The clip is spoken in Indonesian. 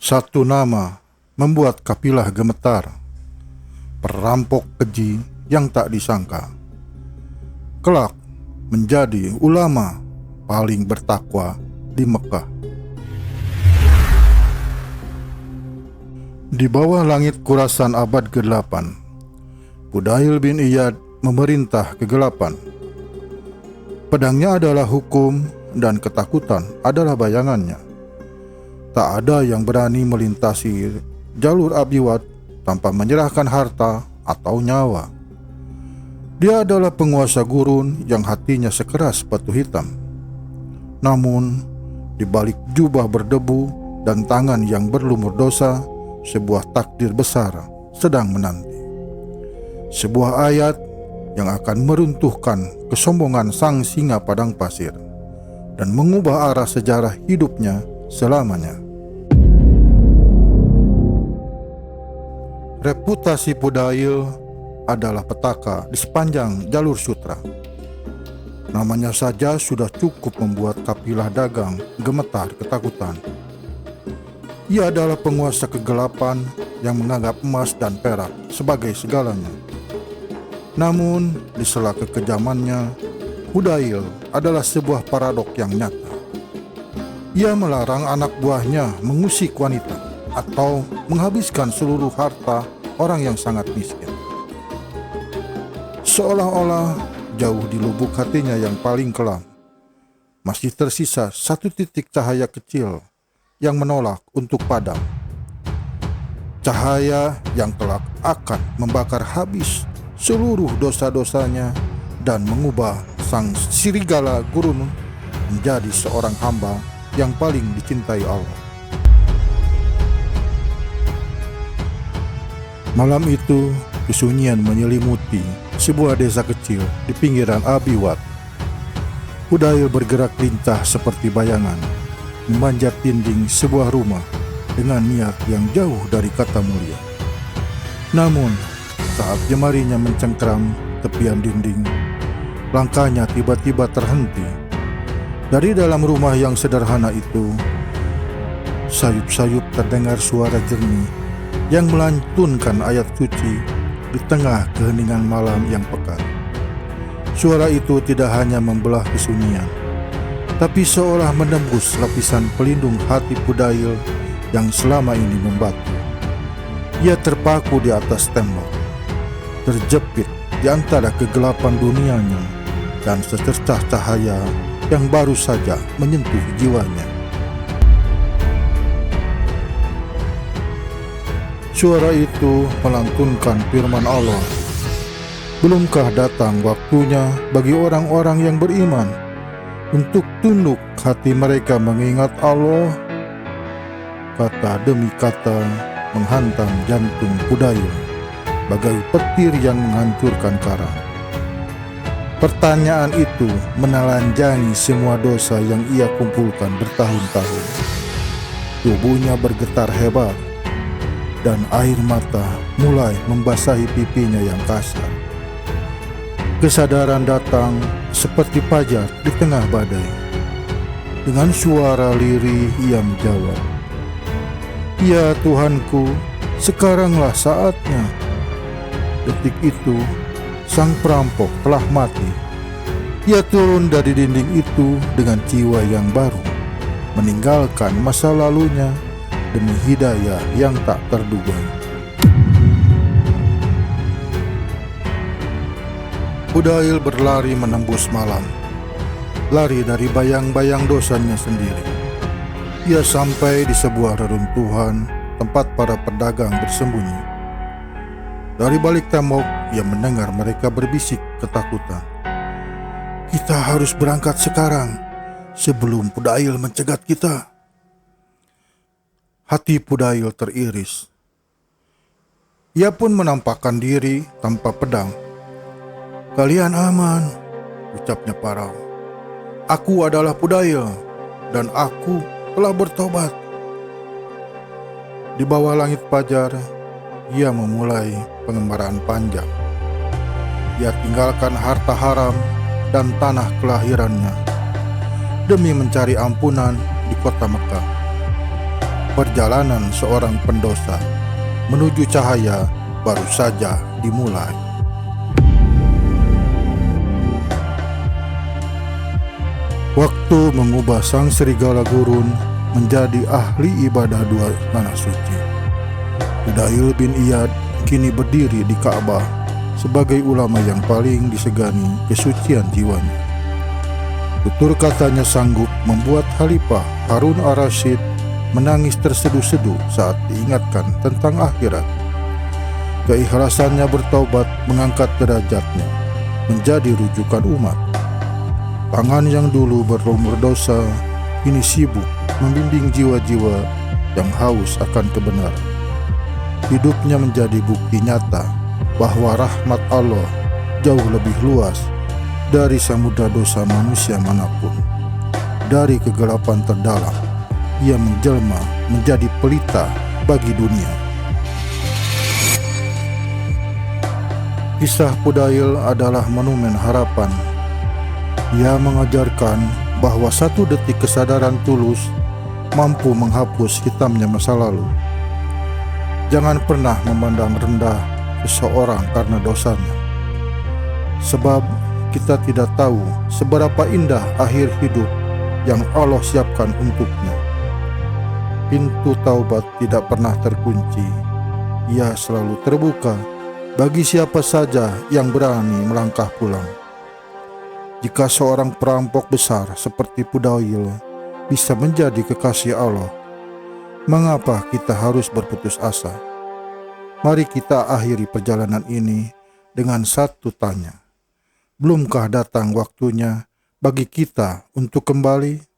Satu nama membuat kafilah gemetar, perampok keji yang tak disangka. Kelak menjadi ulama paling bertakwa di Mekah. Di bawah langit Khurasan abad ke-8, Fudail bin Iyad memerintah kegelapan. Pedangnya adalah hukum dan ketakutan adalah bayangannya. Tak ada yang berani melintasi jalur Abiwad tanpa menyerahkan harta atau nyawa. Dia adalah penguasa gurun yang hatinya sekeras batu hitam. Namun, di balik jubah berdebu dan tangan yang berlumur dosa, sebuah takdir besar sedang menanti. Sebuah ayat yang akan meruntuhkan kesombongan sang singa padang pasir dan mengubah arah sejarah hidupnya selamanya. Reputasi Fudail adalah petaka di sepanjang jalur sutra. Namanya saja sudah cukup membuat kafilah dagang gemetar ketakutan. Ia adalah penguasa kegelapan yang menganggap emas dan perak sebagai segalanya. Namun, di sela kekejamannya, Fudail adalah sebuah paradok yang nyata. Ia melarang anak buahnya mengusik wanita atau menghabiskan seluruh harta orang yang sangat miskin. Seolah-olah jauh di lubuk hatinya yang paling kelam, masih tersisa satu titik cahaya kecil yang menolak untuk padam. Cahaya yang kelak akan membakar habis seluruh dosa-dosanya dan mengubah sang serigala gurun menjadi seorang hamba yang paling dicintai Allah. Malam itu, kesunyian menyelimuti sebuah desa kecil di pinggiran Abiwad. Fudail bergerak lincah seperti bayangan, memanjat dinding sebuah rumah dengan niat yang jauh dari kata mulia. Namun, saat jemarinya mencengkram tepian dinding, langkahnya tiba-tiba terhenti. Dari dalam rumah yang sederhana itu, sayup-sayup terdengar suara jernih yang melantunkan ayat suci di tengah keheningan malam yang pekat. Suara itu tidak hanya membelah kesunyian, tapi seolah menembus lapisan pelindung hati Fudail yang selama ini membatu. Ia terpaku di atas tembok, terjepit di antara kegelapan dunianya dan secercah cahaya yang baru saja menyentuh jiwanya. Suara itu melantunkan firman Allah. Belumkah datang waktunya bagi orang-orang yang beriman untuk tunduk hati mereka mengingat Allah? Kata demi kata menghantam jantung Fudail bagai petir yang menghancurkan karang. Pertanyaan itu menelanjangi semua dosa yang ia kumpulkan bertahun-tahun. Tubuhnya bergetar hebat dan air mata mulai membasahi pipinya yang kasar. Kesadaran datang seperti fajar di tengah badai. Dengan suara lirih ia menjawab, "Ya Tuhanku, sekaranglah saatnya." Detik itu, sang perampok telah mati. Ia turun dari dinding itu dengan jiwa yang baru, meninggalkan masa lalunya demi hidayah yang tak terduga. Fudail berlari menembus malam, lari dari bayang-bayang dosanya sendiri. Ia sampai di sebuah reruntuhan tempat para pedagang bersembunyi. Dari balik tembok, ia mendengar mereka berbisik ketakutan. "Kita harus berangkat sekarang, sebelum Fudail mencegat kita." Hati Fudail teriris. Ia pun menampakkan diri tanpa pedang. "Kalian aman," ucapnya parau. "Aku adalah Fudail dan aku telah bertobat." Di bawah langit fajar, ia memulai pengembaraan panjang. Ia tinggalkan harta haram dan tanah kelahirannya demi mencari ampunan di kota Mekah. Perjalanan seorang pendosa menuju cahaya baru saja dimulai. Waktu mengubah sang serigala gurun menjadi ahli ibadah dua tanah suci. Fudail bin Iyad kini berdiri di Ka'bah sebagai ulama yang paling disegani kesucian jiwanya. Tutur katanya sanggup membuat Khalifah Harun ar-Rasyid menangis terseduh-seduh saat diingatkan tentang akhirat. Keikhlasannya bertaubat mengangkat derajatnya menjadi rujukan umat. Tangan yang dulu berlumur dosa kini sibuk membimbing jiwa-jiwa yang haus akan kebenaran. Hidupnya menjadi bukti nyata bahwa rahmat Allah jauh lebih luas dari samudra dosa manusia manapun. Dari kegelapan terdalam, ia menjelma menjadi pelita bagi dunia. Kisah Fudail adalah monumen harapan. Ia mengajarkan bahwa satu detik kesadaran tulus mampu menghapus hitamnya masa lalu. Jangan pernah memandang rendah seseorang karena dosanya, sebab kita tidak tahu seberapa indah akhir hidup yang Allah siapkan untuknya. Pintu taubat tidak pernah terkunci, ia selalu terbuka bagi siapa saja yang berani melangkah pulang. Jika seorang perampok besar seperti Fudail bisa menjadi kekasih Allah, mengapa kita harus berputus asa? Mari kita akhiri perjalanan ini dengan satu tanya. Belumkah datang waktunya bagi kita untuk kembali?